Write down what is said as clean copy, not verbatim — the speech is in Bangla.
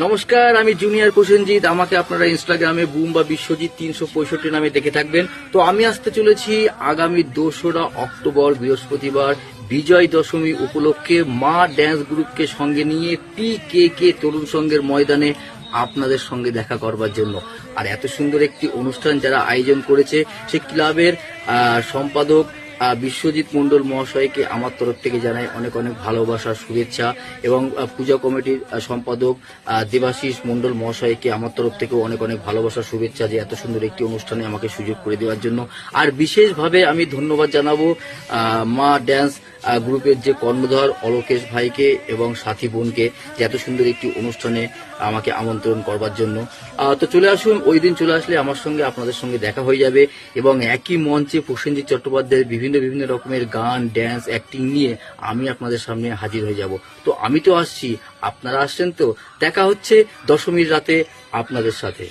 নমস্কার, আমি জুনিয়র প্রসেনজিৎ। আমাকে আপনারা ইনস্টাগ্রামে বুম বা বিশ্বজিৎ 365 নামে দেখে থাকবেন। তো আমি আসতে চলেছি আগামী 2রা অক্টোবর বৃহস্পতিবার বিজয় দশমী উপলক্ষে মা ড্যান্স গ্রুপকে সঙ্গে নিয়ে PKK তরুণ সংঘের ময়দানে আপনাদের সঙ্গে দেখা করবার জন্য। আর এত সুন্দর একটি অনুষ্ঠান যারা আয়োজন করেছে, সে ক্লাবের সম্পাদক বিশ্বজিৎ মণ্ডল মহাশয়কে আমার তরফ থেকে জানাই অনেক অনেক ভালোবাসা, শুভেচ্ছা। এবং পূজা কমিটির সম্পাদক দেবাশিস মণ্ডল মহাশয়কে আমার তরফ থেকেও অনেক অনেক ভালোবাসা, শুভেচ্ছা, যে এত সুন্দর একটি অনুষ্ঠানে আমাকে সুযোগ করে দেওয়ার জন্য। আর বিশেষভাবে আমি ধন্যবাদ জানাবো মা ড্যান্স গ্রুপের যে কর্ণধার অলোকেশ ভাইকে এবং সাথী বোনকে, যে এত সুন্দর একটি অনুষ্ঠানে আমাকে আমন্ত্রণ করবার জন্য। তো চলে আসুন, ওই দিন চলে আসলে আমার সঙ্গে আপনাদের সঙ্গে দেখা হয়ে যাবে এবং একই মঞ্চে প্রসেনজিৎ চট্টোপাধ্যায়ের বিভিন্ন বিভিন্ন রকমের গান, ড্যান্স, অ্যাক্টিং নিয়ে আমি আপনাদের সামনে হাজির হয়ে যাব। তো আমি তো আসছি, আপনারা আসছেন, তো দেখা হচ্ছে দশমীর রাতে আপনাদের সাথে।